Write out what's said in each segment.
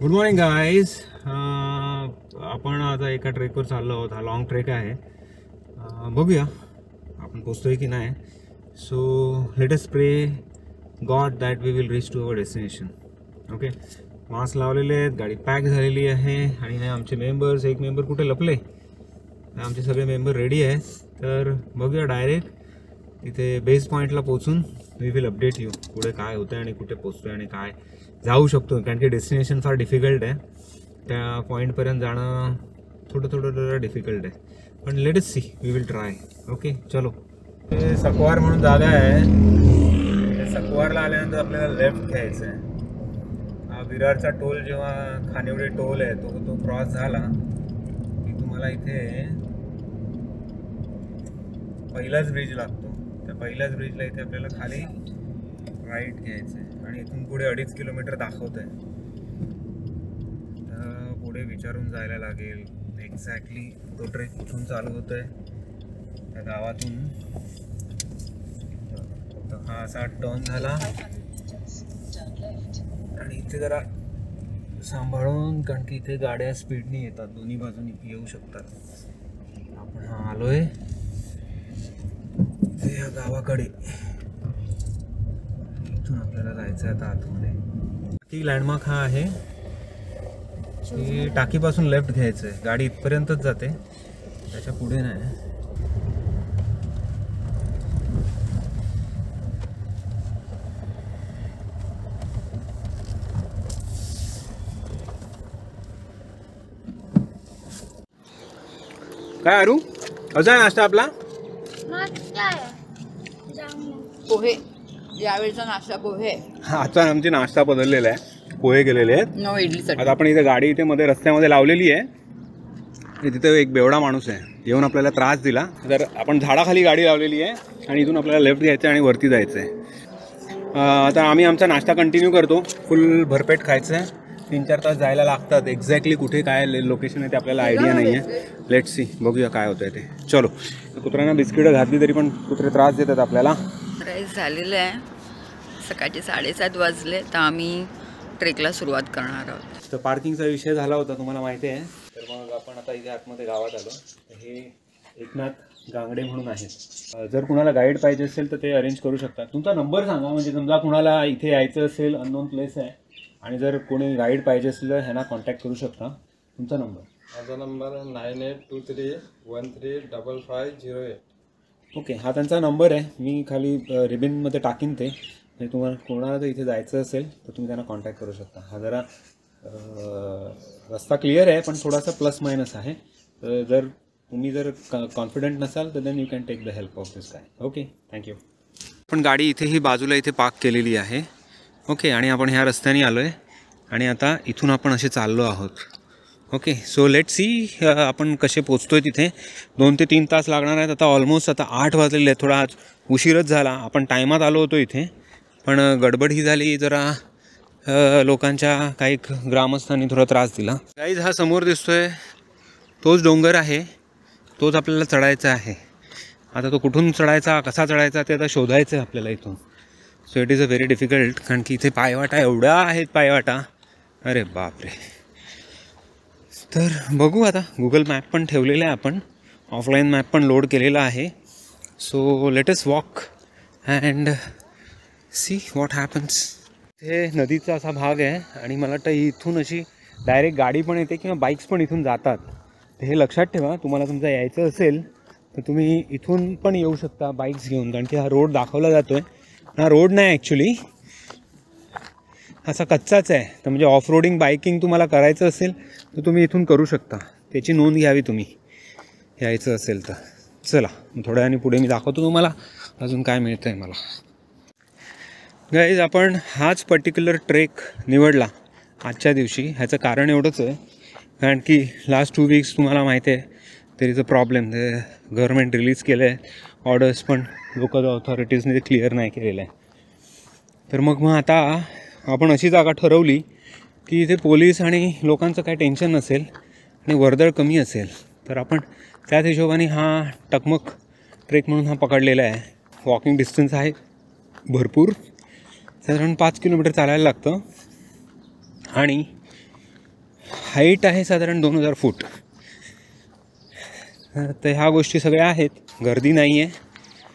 Good morning guys. आपण आता एका ट्रेकवर चाललो आहोत. हा लॉंग ट्रेक आहे. बघूया आपण पोचतोय की नाही. So let us pray God that we will reach to our destination. Okay, mask लावलेले आहेत, गाडी पॅक झालेली आहे आणि हे आमचे मेंबर्स, एक मेंबर कुठे लपले, आमचे सगळे मेंबर रेडी आहेत. तर बघूया डायरेक्ट तिथे बेस पॉईंटला पोचून वी विल अपडेट यू पुढे काय होतं आणि कुठे पोचतोय आणि काय जाऊ शकतो. कारण की डेस्टिनेशन फार डिफिकल्ट आहे. त्या पॉईंटपर्यंत जाणं थोडं डिफिकल्ट आहे, पण let us see, we will try. Okay चलो. हे सकवार म्हणून जागा आहे. सकवारला आल्यानंतर आपल्याला लेफ्ट घ्यायचं आहे. हा विरारचा टोल, जेव्हा खानिवडे टोल आहे तो क्रॉस झाला की तुम्हाला इथे पहिलाच ब्रिज लागतो. त्या पहिल्याच ब्रिजला इथे आपल्याला खाली राईट घ्यायचं आहे आणि इथून पुढे 2.5 किलोमीटर दाखवत आहे. तर पुढे विचारून जायला लागेल एक्झॅक्टली तो ट्रेक कुठून चालू होत आहे. त्या गावातून हा असा टर्न झाला आणि इथे जरा सांभाळून, कारण की इथे गाड्या स्पीडनी येतात, दोन्ही बाजूनी येऊ शकतात. आपण हा आलोय या गावाकडे. इथून आपल्याला जायचं आहे आता आतमध्ये. ती लँडमार्क हा आहे की टाकीपासून लेफ्ट घ्यायचं आहे. गाडी इथपर्यंतच जाते, त्याच्या पुढे नाही. काय अरू, असा आहे नाश्ता आपला? पोहे. यावेळेचा नाश्ता पोहे. आजचा आमची नाश्ता बदललेला आहे, पोहे गेलेले आहेत. नो इडली. आता आपण इथे गाडी इथे मध्ये रस्त्यामध्ये लावलेली आहे. तिथे एक बेवडा माणूस आहे, येऊन आपल्याला त्रास दिला. तर आपण झाडाखाली गाडी लावलेली आहे आणि इथून आपल्याला लेफ्ट घ्यायचं आहे आणि वरती जायचं आहे. आता आम्ही आमचा नाश्ता कंटिन्यू करतो. फुल भरपेट खायचं आहे. 3-4 तास जायला लागतात. एक्झॅक्टली कुठे काय लोकेशन आहे ते आपल्याला आयडिया नाही आहे. लेट्स सी, बघूया काय होतं ते. चलो. कुत्र्यांना बिस्किटं घातली तरी पण कुत्रे त्रास देतात आपल्याला. राईस झालेलं आहे. सकाळचे 7:30 वाजले, तर आम्ही ट्रेकला सुरुवात करणार आहोत. तर पार्किंगचा विषय झाला होता, तुम्हाला माहिती आहे. तर मग आपण आता इथे आतमध्ये गावात आलो. हे एकनाथ गांगडे म्हणून आहेत. जर कुणाला गाईड पाहिजे असेल तर ते अरेंज करू शकतात. तुमचा नंबर सांगा, म्हणजे समजा कुणाला इथे यायचं असेल, अननोन प्लेस आहे आणि जर कोणी गाईड पाहिजे असेल तर ह्यांना कॉन्टॅक्ट करू शकता. तुमचा नंबर? माझा नंबर 9823135508. ओके, हा त्यांचा नंबर आहे. मी खाली रिबिनमध्ये टाकीन ते. म्हणजे तुम्हाला कोणाला जर इथे जायचं असेल तर तुम्ही त्यांना कॉन्टॅक्ट करू शकता. हा जरा रस्ता क्लिअर आहे पण थोडासा प्लस मायनस आहे. तर जर तुम्ही जर कॉन्फिडंट नसाल तर then you can take the help of this guy. Okay, thank you. पण गाडी इथेही बाजूला इथे पार्क केलेली आहे. ओके, आणि आपण ह्या रस्त्याने आलो आहे आणि आता इथून आपण असे चाललो आहोत. ओके, सो लेट सी आपण कसे पोचतोय तिथे. 2 ते 3 तास लागणार आहेत. आता ऑलमोस्ट आता 8 वाजलेले आहेत. थोडा आज उशीरच झाला. आपण टायमात आलो होतो इथे, पण गडबड ही झाली जरा. लोकांच्या काही ग्रामस्थांनी थोडा त्रास दिला. गाईज, हा समोर दिसतोय तोच डोंगर आहे, तोच आपल्याला चढायचा आहे. आता तो कुठून चढायचा, कसा चढायचा ते आता शोधायचं आहे आपल्याला इथून. So it is a very difficult, कारण की इथे पायवाटा एवढ्या आहेत, पायवाटा, अरे बापरे. तर बघू आता. गुगल मॅप पण ठेवलेला आहे आपण, ऑफलाईन मॅप पण लोड केलेला आहे. So let us walk and see what happens. हे नदीचा असा भाग आहे आणि मला वाटतं इथून अशी डायरेक्ट गाडी पण येते किंवा बाईक्स पण इथून जातात. हे लक्षात ठेवा. तुम्हाला तुमचं यायचं असेल तर तुम्ही इथून पण येऊ शकता बाईक्स घेऊन, कारण की हा रोड दाखवला जातो आहे. हा रोड नाही ॲक्च्युली, असा कच्चाच आहे. तर म्हणजे ऑफ रोडिंग बाईकिंग तुम्हाला करायचं असेल तर तुम्ही इथून करू शकता. त्याची नोंद घ्यावी तुम्ही, यायचं असेल तर. चला, थोड्या वेळाने पुढे मी दाखवतो तुम्हाला अजून काय मिळतं आहे मला. गाईज, आपण हाच पर्टिक्युलर ट्रेक निवडला आजच्या दिवशी. ह्याचं कारण एवढंच आहे, कारण की लास्ट 2 वीक्स तुम्हाला माहिती आहे there is a problem. Government release केलं आहे ऑर्डर्स, पण लोकल ऑथॉरिटीजने क्लिअर नाही केलेलं आहे. तर मग आता आपण अशी जागा ठरवली की इथे पोलीस आणि लोकांचं काही टेन्शन नसेल आणि वर्दळ कमी असेल. तर आपण त्याच हिशोबाने हा टकमक ट्रेक म्हणून हा पकडलेला आहे. वॉकिंग डिस्टन्स आहे भरपूर, साधारण 5 किलोमीटर चालायला लागतं आणि हाईट आहे साधारण 2000 फूट. तर ह्या गोष्टी सगळ्या आहेत. गर्दी नाही आहे,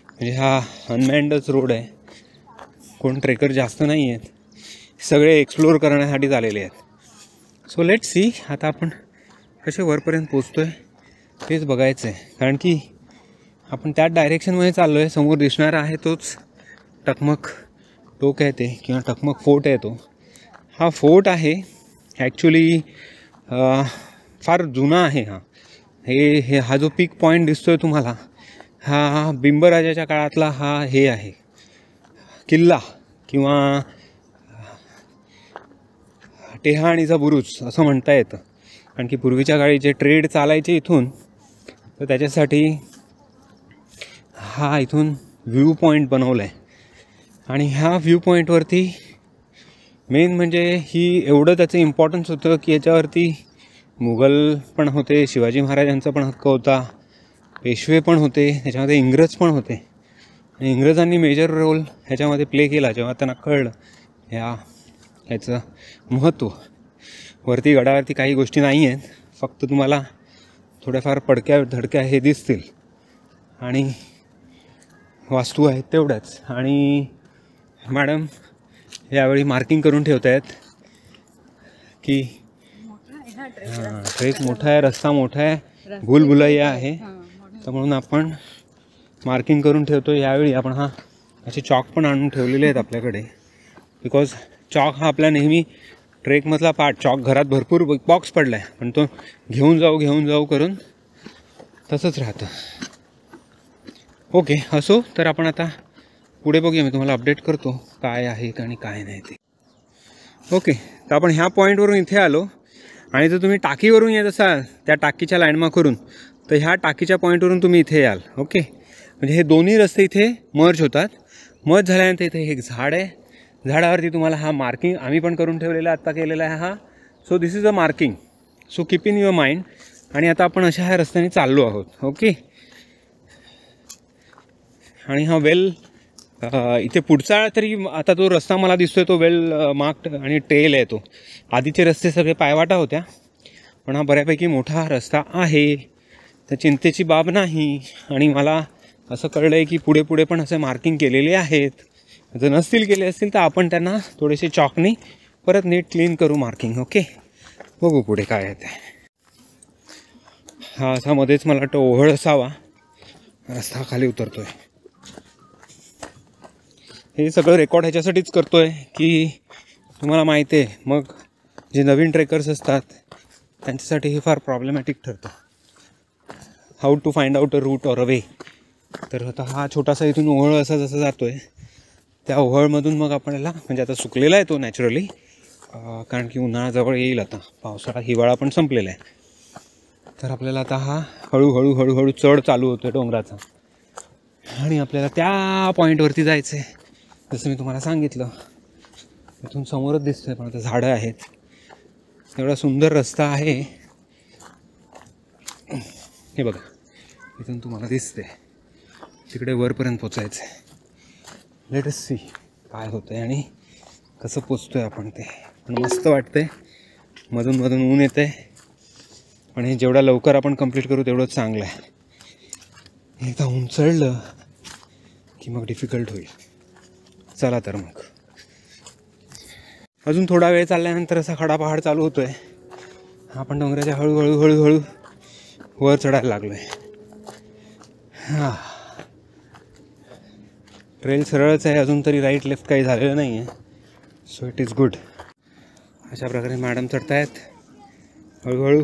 म्हणजे हा अनमॅन्डच रोड आहे. कोण ट्रेकर जास्त नाही आहेत, सगळे एक्सप्लोअर करण्यासाठी आलेले आहेत. सो लेट्स सी आता आपण कसे वरपर्यंत पोचतो आहे तेच बघायचं आहे. कारण की आपण त्याच डायरेक्शनमध्ये चाललो आहे. समोर दिसणारा आहे तोच टकमक टोक आहे ते, किंवा टकमक फोर्ट आहे तो. हा फोर्ट आहे ॲक्च्युली फार जुना आहे. हा जो पीक पॉईंट दिसतो आहे तुम्हाला, हा बिंबराजाच्या काळातला हे आहे किल्ला, किंवा टेहाणीचा बुरुज असं म्हणता येतं. कारण की पूर्वीच्या काळी जे ट्रेड चालायचे इथून, तर त्याच्यासाठी हा इथून व्ह्यू पॉईंट बनवला आहे. आणि ह्या व्ह्यू पॉईंटवरती मेन म्हणजे एवढं त्याचं इम्पॉर्टन्स होतं की याच्यावरती मुघल पण होते, शिवाजी महाराजांचा पण हक्क होता, पेशवे पण होते, त्याच्यामध्ये इंग्रज पण होते. आणि इंग्रजांनी मेजर रोल ह्याच्यामध्ये प्ले केला जेव्हा त्यांना कळलं ह्याचं महत्त्व. वरती गडावरती काही गोष्टी नाही आहेत, फक्त तुम्हाला थोड्याफार पडक्या धडक्या हे दिसतील आणि वास्तू आहेत तेवढ्याच. आणि मॅडम यावेळी मार्किंग करून ठेवत आहेत की ट्रेक मोठा आहे, रस्ता मोठा आहे, भूलभुलैया आहे, तर म्हणून आपण मार्किंग करून ठेवतो. यावेळी आपण असे चॉक पण आणून ठेवलेले आहेत आपल्याकडे, बिकॉज चॉक हा आपला नेहमी ट्रेकमधला पार्ट. चॉक घरात भरपूर बॉक्स पडला आहे, पण तो घेऊन जाऊ करून तसंच राहतं. ओके, असो. तर आपण आता पुढे बघूया, मी तुम्हाला अपडेट करतो काय आहे आणि काय नाही ते. ओके, तर आपण ह्या पॉईंटवरून इथे आलो. आणि जर तुम्ही टाकीवरून येत असाल त्या टाकीच्या लँडमार्कवरून, तर ह्या टाकीच्या पॉईंटवरून तुम्ही इथे याल. ओके, म्हणजे हे दोन्ही रस्ते इथे मर्ज होतात. मर्ज झाल्यानंतर इथे एक झाड आहे, झाडावरती तुम्हाला हा मार्किंग आम्ही पण करून ठेवलेला आत्ता केलेला आहे so this is a marking, so keep in your mind. आणि आता आपण अशा ह्या रस्त्याने चाललो आहोत. ओके, आणि हा वेल इथे पुढचा तरी आता तो रस्ता मला दिसतोय तो वेल मार्क्ड आणि ट्रेल आहे तो. आधीचे रस्ते सगळे पायवाटा होत्या, पण हा बऱ्यापैकी मोठा रस्ता आहे, तर चिंतेची बाब नाही. आणि मला असं कळलं आहे की पुढे पण असे मार्किंग केलेले आहेत. जर नसतील केले असतील तर आपण त्यांना थोडेसे चॉकनी परत नीट क्लीन करू मार्किंग. ओके, बघू पुढे काय आहे ते. हा असा मध्येच मला वाटतं ओहळ असावा, रस्ता खाली उतरतो आहे. हे सगळं रेकॉर्ड ह्याच्यासाठीच करतो आहे की तुम्हाला माहिती आहे, मग जे नवीन ट्रेकर्स असतात त्यांच्यासाठी हे फार प्रॉब्लेमॅटिक ठरतं, how to find out a route or a way. तर आता हा छोटासा इथून ओहळ असा जसा जातो आहे, त्या ओहळमधून मग आपल्याला, म्हणजे आता सुकलेला आहे तो नॅचरली, कारण की उन्हाळा जवळ येईल, आता पावसाळा हिवाळा पण संपलेला आहे. तर आपल्याला आता हा हळूहळू चढ चालू होतो आहे डोंगराचा. आणि आपल्याला त्या पॉईंटवरती जायचं आहे, जसं मी तुम्हाला सांगितलं. इथून समोरच दिसतं आहे, पण आता झाडं आहेत. एवढा सुंदर रस्ता आहे, हे बघा इथून तुम्हाला दिसते. तिकडे वरपर्यंत पोचायचं आहे. लेट अस सी काय होतं आहे आणि कसं पोचतो आहे आपण ते. पण मस्त वाटतं आहे, मधून ऊन येतं आहे, पण हे जेवढा लवकर आपण कंप्लीट करू तेवढंच चांगलं आहे. एकदा ऊन चढलं की मग डिफिकल्ट होईल. चला तर मग अजून थोडा वेळ चालल्यानंतर असा खडा पहाड चालू होतो आहे. आपण डोंगराच्या हळूहळू वर चढायला लागलो आहे. हां, ट्रेल सरळच आहे अजून तरी, राईट लेफ्ट काही झालेलं नाही आहे, सो इट इज गुड. अशा प्रकारे मॅडम चढतायत हळूहळू.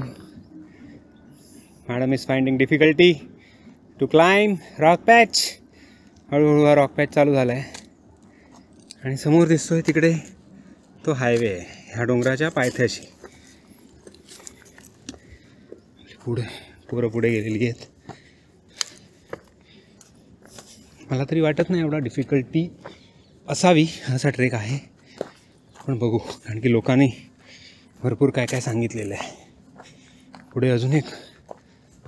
Madam is finding difficulty to climb rock patch. हळूहळू हा रॉक पॅच चालू झाला आहे आणि समोर दिसतोय तिकडे तो हायवे आहे ह्या डोंगराच्या पायथ्याशी. पोरं पुढे गेलेली आहेत. मला तरी वाटत नाही एवढा डिफिकल्टी असावी असा ट्रेक आहे, पण बघू, कारण की लोकांनी भरपूर काय सांगितलेलं आहे. पुढे अजून एक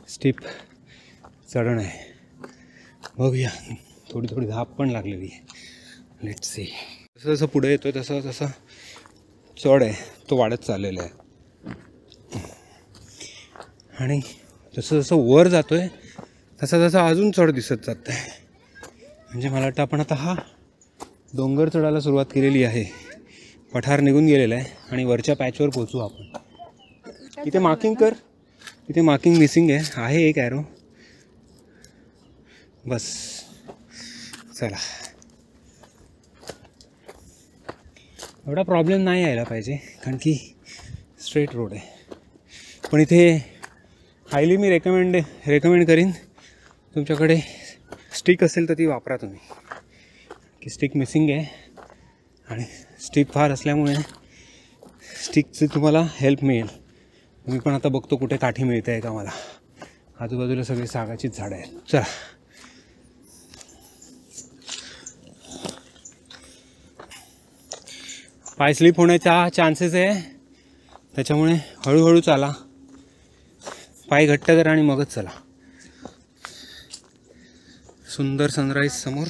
स्टेप चढण आहे, बघूया. थोडी धाप पण लागलेली आहे. Let's see. जसं पुढे येतोय तसं चढ आहे तो वाढत चाललेला आहे. आणि जसं जसं वर जातो आहे तसं तसं अजून चढ दिसत जात आहे. म्हणजे मला वाटतं आपण आता हा डोंगर चढायला सुरुवात केलेली आहे. पठार निघून गेलेला आहे आणि वरच्या पॅचवर पोचू आपण. इथे मार्किंग कर, इथे मार्किंग मिसिंग आहे एक ॲरो. बस चला, एवढा प्रॉब्लेम नाही यायला पाहिजे कारण की स्ट्रेट रोड आहे. पण इथे हायली मी रेकमेंड करीन तुमच्याकडे स्टिक असेल तर ती वापरा तुम्ही, की स्टिक मिसिंग आहे आणि स्टिक फार असल्यामुळे स्टिकची तुम्हाला हेल्प मिळेल. मी पण आता बघतो कुठे काठी मिळते आहे का मला. आजूबाजूला सगळी सागाचीच झाडं आहेत. चला, पाय स्लिप होण्याचा चान्सेस आहे, त्याच्यामुळे हळूहळू चाला, पाय घट्ट करा आणि मगच चला. सुंदर सनराईज समोर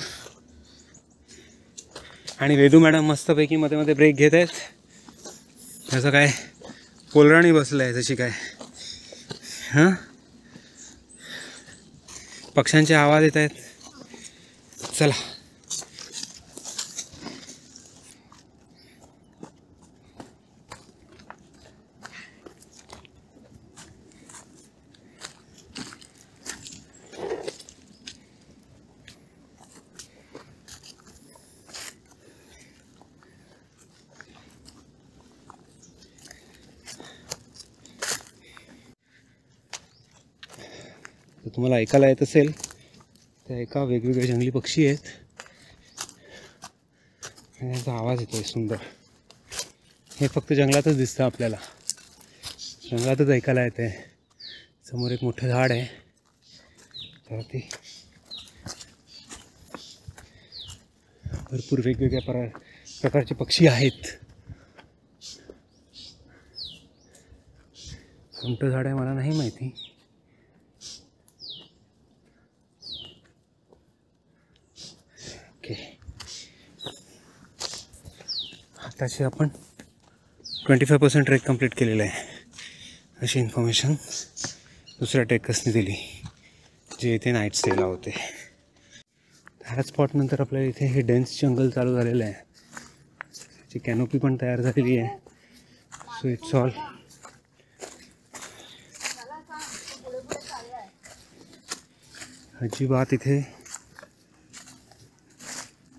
आणि वेदू मॅडम मस्तपैकी मध्ये मध्ये ब्रेक घेत आहेत. जसं काय कोलराणी बसलं आहे तशी काय. हां, पक्ष्यांचे आवाज येत आहेत. चला, तुम्हाला ऐकायला येत असेल त्या एका वेगवेगळे जंगली पक्षी आहेत आणि त्यांचा आवाज येतोय सुंदर. हे फक्त जंगलातच दिसतं आपल्याला, जंगलातच ऐकायला येते. समोर एक मोठं झाड आहे, त्यावरती भरपूर वेगवेगळ्या प्रकारचे पक्षी आहेत. कोणतं झाड आहे मला नाही माहिती. आताशी आपण 25% ट्रेक कंप्लीट केलेलं आहे अशी इन्फॉर्मेशन दुसऱ्या ट्रेकर्सनी दिली जे इथे नाईट स्टेला होते. ह्या स्पॉटनंतर आपल्याला इथे हे डेन्स जंगल चालू झालेलं आहे. त्याची कॅनोपी पण तयार झालेली आहे. सो इट्स ऑल अजिबात इथे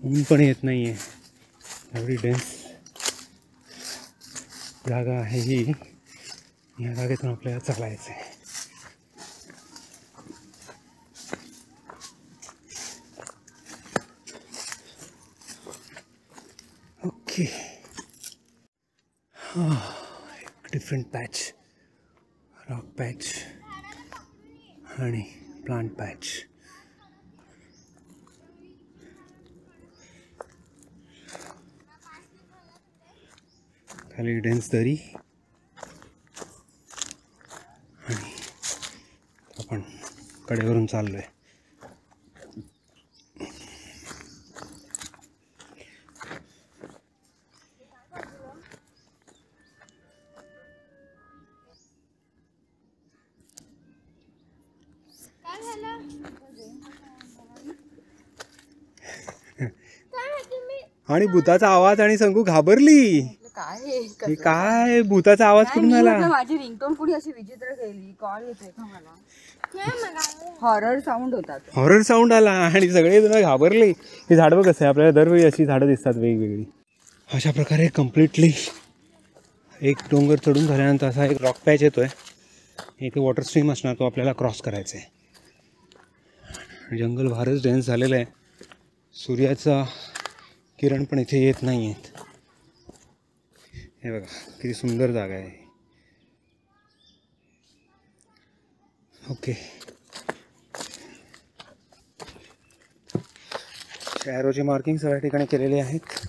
ऊन पण येत नाही आहे. एवढी डेन्स जागा आहे ही. या जागेतून आपल्याला चालायचं आहे. ओके, एक डिफरंट पॅच, रॉक पॅच आणि प्लांट पॅच. खाली डेन्स दरी आणि आपण कडेवरून चाललो आहे. आणि भूताचा आवाज आणि संगू घाबरली. हे काय भूताचा आवाज कुठून आला? माझी रिंगटोन पुढे अशी विचित्र केली. कॉल येतोय का मला? हॉरर साऊंड होता. हॉरर साऊंड आला आणि सगळे जण घाबरले. हे झाड बघ कसं आहे, आपल्याला दरवेळी अशी झाडं दिसतात वेगवेगळी. अशा प्रकारे कम्प्लिटली एक डोंगर चढून झाल्यानंतर असा एक रॉक पॅच येतोय. इथे वॉटर स्ट्रीम असणार, तो आपल्याला क्रॉस करायचा आहे. जंगल फारच डेन्स झालेलं आहे. सूर्याचा किरण पण इथे येत नाही आहेत. हे बघा किती सुंदर जागा आहे. ओके, ॲरोचे मार्किंग सगळ्या ठिकाणी केलेले आहेत.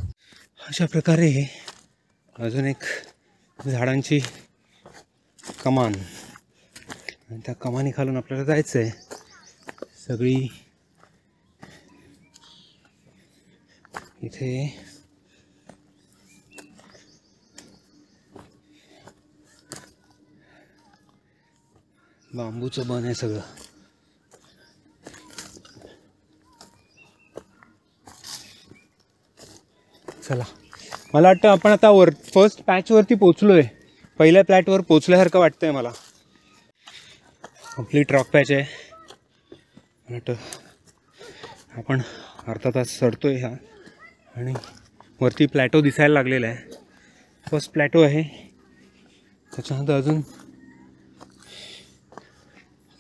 अशा प्रकारे अजून एक झाडांची कमान आणि त्या कमानी खालून आपल्याला जायचं आहे. सगळी इथे बांबूचं बन आहे सगळं. चला, मला वाटतं आपण आता फर्स्ट पॅचवरती पोचलो आहे. पहिल्या प्लॅटवर पोचल्यासारखं वाटतंय मला. कंप्लीट रॉक पॅच आहे. मला वाटतं आपण अर्धा तास चढतोय ह्या आणि वरती प्लॅटो दिसायला लागलेला आहे. फर्स्ट प्लॅटो आहे. त्याच्यानंतर अजून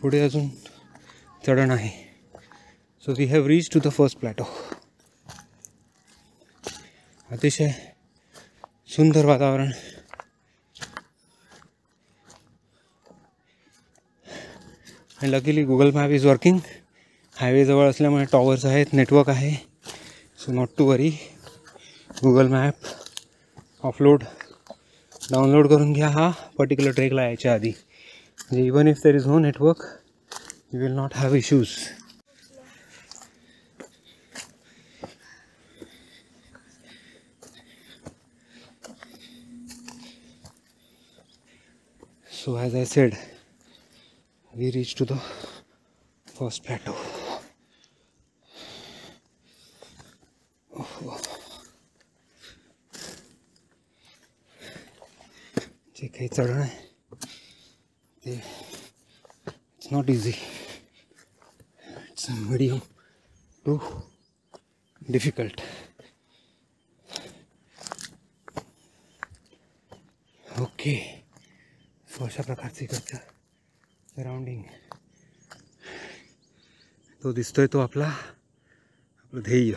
पुढे अजून चढण आहे. So we have reach to the first plateau. अतिशय सुंदर वातावरण. आणि luckily Google map is working. Highway जवळ असल्यामुळे टॉवर्स आहेत, नेटवर्क आहे. So not to worry. Google map download करून घ्या हा पर्टिक्युलर ट्रेकला यायच्या आधी. म्हणजे even if there is no network you will not have issues. So as I said, we reached to the first plateau. जे काही चढण आहे ते it's not easy. It's medium to difficult. Okay, so अशा प्रकारचे इकडचं सराउंडिंग तो दिसतोय, तो आपलं ध्येय.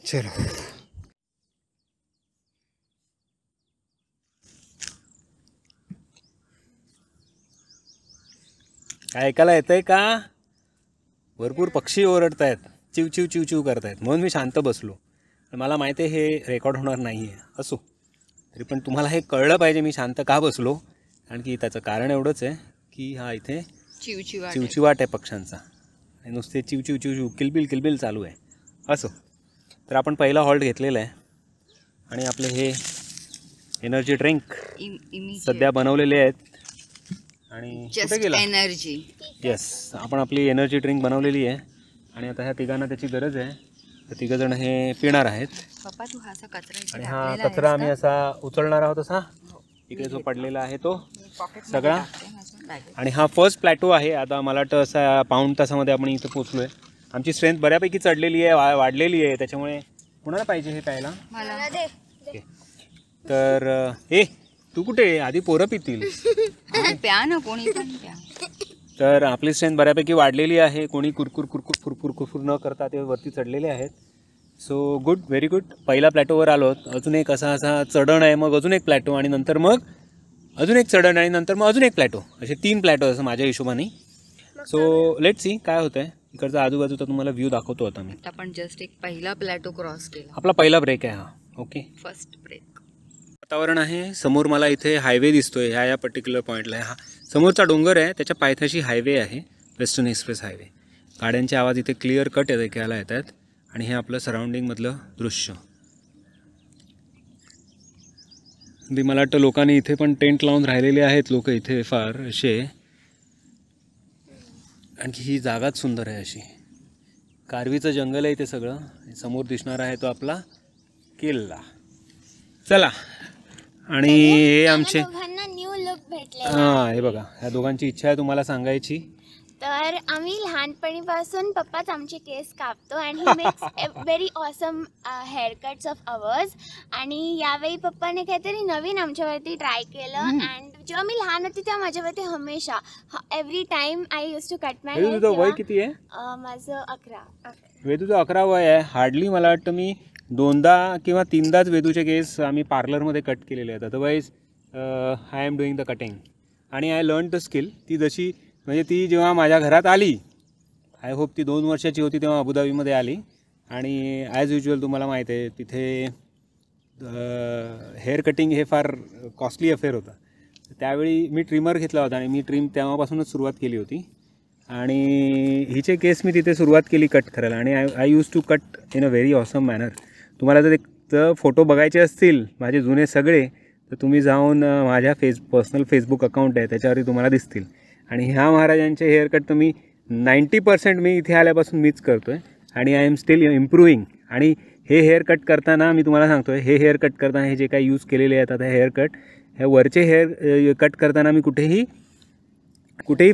चलो. काय ऐकायला येतंय का? भरपूर पक्षी ओरडत आहेत, चिव चिव चिव चिव करत आहेत. म्हणून मी शांत बसलो. मला माहिती आहे हे रेकॉर्ड होणार नाही आहे. असो, तरी पण तुम्हाला हे कळलं पाहिजे मी शांत का बसलो. कारण की त्याचं कारण एवढंच आहे की हा इथे चिवचिवाट आहे पक्ष्यांचा. आणि नुसते चिव चिव चिव चिव किलबिल किलबिल चालू आहे. असो, तर आपण पहिला हॉल्ट घेतलेला आहे. आणि आपले हे एनर्जी ड्रिंक सध्या बनवलेले आहेत. आणि कुठे गेला एनर्जी? येस, आपण आपली एनर्जी ड्रिंक बनवलेली आहे. आणि आता ह्या तिघांना त्याची गरज आहे. तर तिघंजण हे पिणार आहेत. पप्पा तू हा कचरा. आणि हा कचरा आम्ही असा उचलणार आहोत. असा इकडे जो पडलेला आहे तो सगळा. आणि हा फर्स्ट प्लॅटो आहे. आता मला वाटतं असा पाऊण तासामध्ये आपण इथं पोचलो आहे. आमची स्ट्रेंथ बऱ्यापैकी चढलेली आहे, वाढलेली आहे. त्याच्यामुळे कुणाला पाहिजे हे प्यायला? तर हे तू कुठे? आधी पोरं पितील. प्या ना, कोणी पण प्या. तर आपली स्ट्रेंथ बऱ्यापैकी वाढलेली आहे. कोणी कुरकुर कुरकुर फुरफुर कुरफुर न करता ते वरती चढलेले आहेत. So good, very good. पहिला प्लॅटोवर आलो. अजून एक असा चढण आहे, मग अजून एक प्लॅटो, आणि नंतर मग अजून एक चढण, आणि नंतर मग अजून एक प्लॅटो. असे 3 प्लॅटो असं माझ्या हिशोबाने. सो लेट सी काय होतं आहे. इकडचा आजूबाजूचा तुम्हाला व्ह्यू दाखवतो आता मी. आपण जस्ट एक पहिला प्लॅटो क्रॉस केला. आपला पहिला ब्रेक आहे हा. Okay, first break. वातावरण आहे. समोर मला इथे हायवे दिसतोय. ह्या पर्टिक्युलर पॉईंटला आहे. हा समोरचा डोंगर आहे, त्याच्या पायथ्याशी हायवे आहे, वेस्टर्न एक्सप्रेस हायवे. गाड्यांचे आवाज इथे क्लिअर कट ऐकायला येत आहेत. आणि हे आपलं सराउंडिंगमधलं दृश्य. मला वाटतं लोकांनी इथे पण टेंट लावून राहिलेले आहेत लोक इथे फार असे. आणखी ही जागाच सुंदर आहे अशी. कारवीचं जंगल आहे इथे सगळं. समोर दिसणार आहे तो आपला किल्ला. चला. आणि हे आमचे न्यू लुक भेटले. हां, हे बघा, ह्या दोघांची इच्छा आहे तुम्हाला सांगायची. तर आम्ही लहानपणीपासून पप्पाच आमचे केस कापतो आणि he makes very awesome haircuts of ours. आणि यावेळी पप्पाने काहीतरी नवीन आमच्यावरती ट्राय केलं. अँड जेव्हा मी लहान होती तेव्हा माझ्यावरती हमेशा every time I use to cut my hair. तुझं वय किती आहे? माझं 11. वेदूचं 11 वय आहे. हार्डली मला वाटतं मी 2दा किंवा 3दाच वेदूचे केस आम्ही पार्लरमध्ये कट केलेले आहेत. Otherwise I am doing the cutting. आणि आय लर्न द स्किल. ती जशी म्हणजे ती जेव्हा माझ्या घरात आली, आय होप ती 2 वर्षाची होती तेव्हा अबुधाबीमध्ये आली. आणि ॲज युजल तुम्हाला माहीत आहे तिथे हेअर कटिंग हे फार कॉस्टली अफेअर होता. त्यावेळी मी ट्रिमर घेतला होता आणि मी ट्रिम तेव्हापासूनच सुरुवात केली होती. आणि हिचे केस मी तिथे सुरुवात केली कट करायला. आणि I use to cut in a very awesome manner. तुम्हाला जर एक फोटो बघायचे असतील माझे जुने सगळे, तर तुम्ही जाऊन माझ्या पर्सनल फेसबुक अकाउंट आहे त्याच्यावरती तुम्हाला दिसतील. आणि ह्या महाराजांचे हेअरकट तर मी 90% मी इथे आल्यापासून मीच करतो आहे आणि आय एम स्टील इम्प्रूव्हिंग. आणि हे हेअर कट करताना मी तुम्हाला सांगतो आहे, हे हेअर कट करताना हे जे काही यूज केलेले आहेत आता हेअर कट, हे वरचे हेअर कट करताना मी कुठेही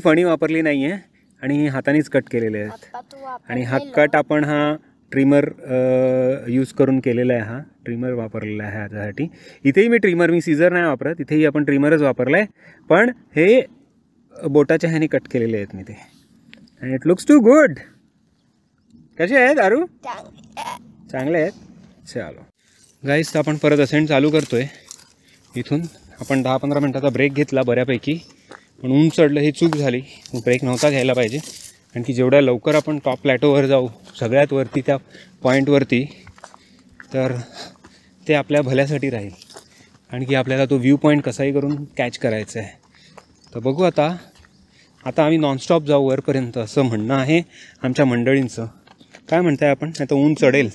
फणी वापरली नाही आहे आणि हातानेच कट केलेले आहेत. पप्पा तू आणि हा वापरलेलं. कट आपण हा ट्रिमर यूज करून केलेला आहे. हा ट्रिमर वापरलेला आहे ह्याच्यासाठी. इथेही मी ट्रिमर, मी सीझर नाही वापरत, इथेही आपण ट्रिमरच वापरला आहे. पण हे बोटाच्या ह्याने कट केलेले आहेत मी ते. And it looks too good. कसे आहेत आरू? चांगले आहेत. चलो गाईस, तर आपण परत असेंड चालू करतो आहे. इथून आपण 10-15 मिनटाचा ब्रेक घेतला बऱ्यापैकी, पण ऊन चढलं, ही चूक झाली. ब्रेक नव्हता घ्यायला पाहिजे. आणखी जेवढ्या लवकर आपण टॉप प्लॅटोवर जाऊ, सगळ्यात वरती त्या पॉईंटवरती, तर ते आपल्या भल्यासाठी राहील. आणखी आपल्याला तो व्ह्यू पॉईंट कसाही करून कॅच करायचा आहे. तर बघू आता आम्ही नॉनस्टॉप जाऊ वरपर्यंत, असं म्हणणं आहे आमच्या मंडळींचं. काय म्हणताय आपण? आता ऊन चढेल.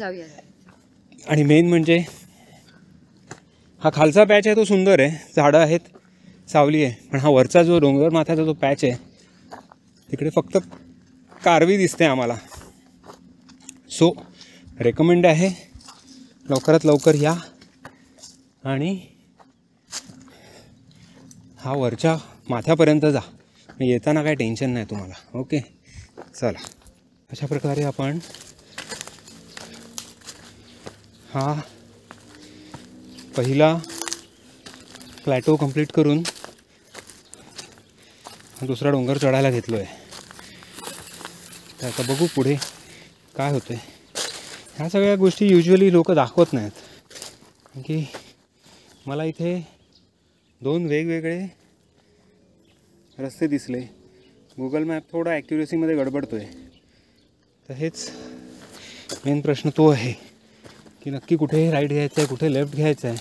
आणि मेन म्हणजे हा खालचा पॅच आहे तो सुंदर आहे, झाडं आहेत, सावली आहे. पण हा वरचा जो डोंगर माथ्याचा जो पॅच आहे, तिकडे फक्त कारवी दिसते आम्हाला. सो रेकमेंड आहे लवकरात लवकर या आणि हा वरच्या माथ्यापर्यंत जा. येताना काय टेन्शन नाही तुम्हाला. ओके, चला. अशा प्रकारे आपण हा पहिला प्लॅटो कंप्लीट करून दुसरा डोंगर चढायला घेतलो आहे. तर आता बघू पुढे काय होतं आहे. ह्या सगळ्या गोष्टी युजली लोक दाखवत नाहीत. कारण की मला इथे 2 वेगवेगळे रस्ते दिसले. गुगल मॅप थोडा ॲक्युरेसीमध्ये गडबडतो आहे. तर हेच मेन प्रश्न तो आहे की नक्की कुठे राईट घ्यायचं आहे, कुठे लेफ्ट घ्यायचं आहे.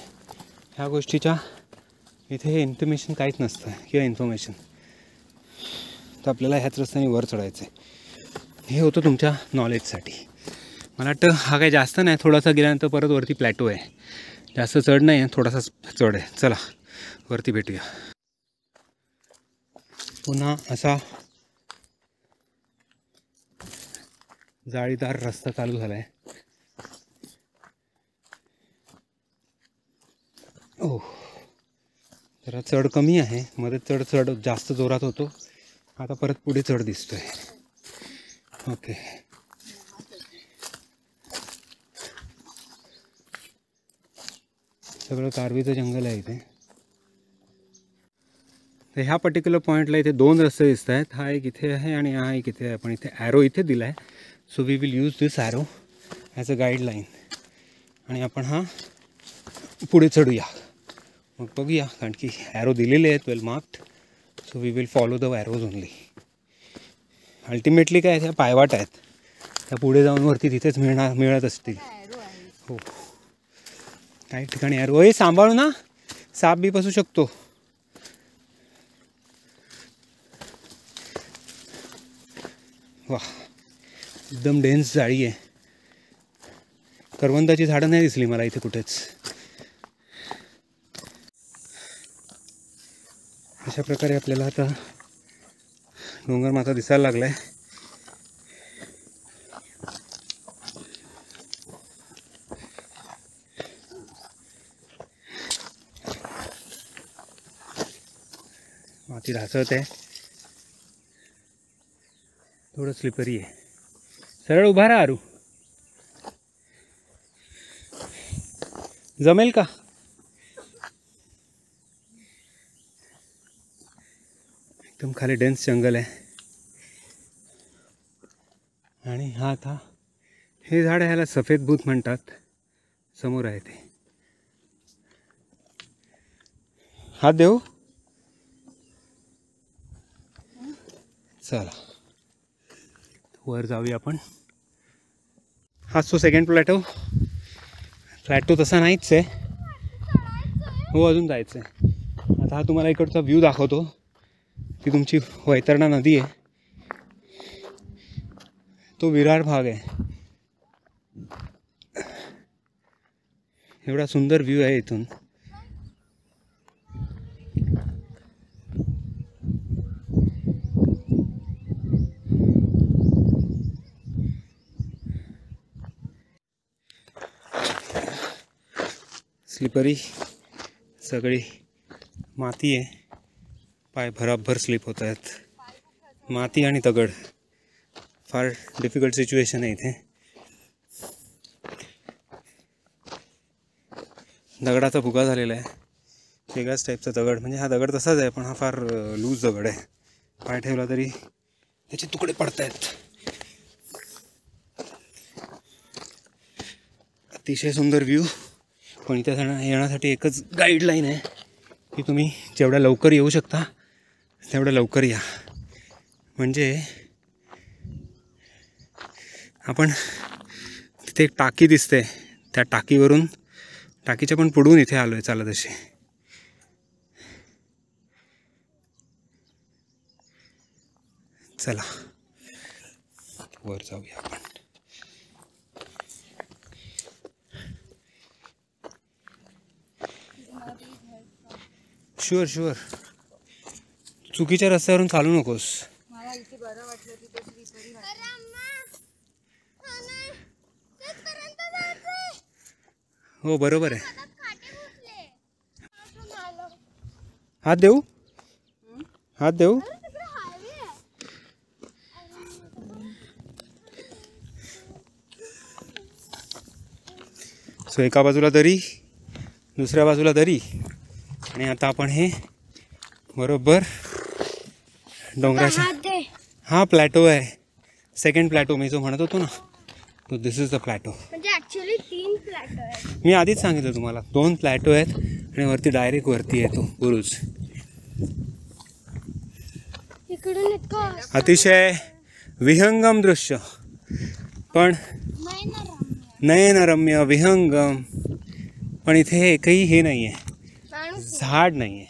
ह्या गोष्टीच्या इथे इन्फॉर्मेशन काहीच नसतं किंवा इन्फॉर्मेशन. तर आपल्याला ह्याच रस्त्याने वर चढायचं आहे. हे होतं तुमच्या नॉलेजसाठी. मला वाटतं हा काही जास्त नाही, थोडासा गेल्यानंतर परत वरती प्लॅटो आहे. जास्त चढ नाही आहे, थोडासा चढ आहे. चला वरती भेटूया. पुन्हा असा जाळीदार रस्ता चालू झाला आहे. ओह, जरा चढ कमी आहे. मध्ये चढ जास्त जोरात होतो. आता परत पुढे चढ दिसतोय. ओके, सगळं कारवीचं जंगल आहे इथे. तर ह्या पर्टिक्युलर पॉईंटला इथे 2 रस्ते दिसत आहेत. हा एक इथे आहे आणि हा एक इथे आहे. पण इथे ॲरो इथे दिला आहे. So we will use this arrow as a guideline. आणि आपण हा पुढे चढूया. मग बघूया, कारण की ॲरो दिलेले आहेत well marked. So we will follow the arrows only. Ultimately काय त्या पायवाट आहेत, त्या पुढे जाऊन वरती तिथेच मिळत असतील. हो, काही ठिकाणी ॲरो. हे सांभाळू ना, साप बी बसू शकतो. वा, एकदम डेन्स जाळी आहे. करवंदाची झाडं नाही दिसली मला इथे कुठेच. अशा प्रकारे आपल्याला आता डोंगर माथा दिसायला लागला आहे. माती ढासळत आहे, थोडं स्लिपरी आहे. सरळ उभा राहा आरू, जमेल का? एकदम खाली डेन्स जंगल आहे. आणि हा आता हे झाड ह्याला सफेद भूत म्हणतात. समोर आहे ते. हात देऊ? चला वर जाऊया आपण. हाच तो सेकंड प्लॅटो तसा नाहीच आहे. हो, अजून जायचं आहे. आता हा तुम्हाला इकडचा व्ह्यू दाखवतो. ती तुमची वैतरणा नदी आहे, तो विरार भाग आहे. एवढा सुंदर व्ह्यू आहे इथून. स्लिपरी सगळी माती आहे, पाय भराभर स्लिप होत आहेत. माती आणि दगड, फार डिफिकल्ट सिच्युएशन आहे इथे. दगडाचा भुगा झालेला आहे, वेगळ्याच टाईपचा दगड. म्हणजे हा दगड तसाच आहे पण हा फार लूज दगड आहे. पाय ठेवला तरी त्याचे तुकडे पडत आहेत. अतिशय सुंदर व्ह्यू. पण इथे येण्यासाठी एकच गाईडलाईन आहे की तुम्ही जेवढ्या लवकर येऊ शकता तेवढ्या लवकर या. म्हणजे आपण तिथे एक टाकी दिसते, त्या टाकीवरून, टाकीच्या पण पुढून इथे आलो आहे चालत अशी. चला वर जाऊया आपण. शुअर शुअर, चुकीच्या रस्त्यावरून चालू नकोस. हो बरोबर आहे. हात देऊ, हात देऊ. सो एका बाजूला दरी, दुसऱ्या बाजूला दरी, आणि आता आपण हे बरोबर डोंगराच्या, हा प्लॅटो आहे, सेकंड प्लॅटो मी जो म्हणत होतो ना, तो दिस इज द प्लॅटो. म्हणजे ऍक्च्युअली 3 प्लॅटो आहेत. मी आधीच सांगितलं तुम्हाला 2 प्लॅटो आहेत आणि वरती डायरेक्ट वरती आहे तो बुरुज. इकडून इतकं अतिशय विहंगम दृश्य, पण नयनरम्य विहंगम. पण इथे एकही हे नाही आहे, झाड नाही आहे.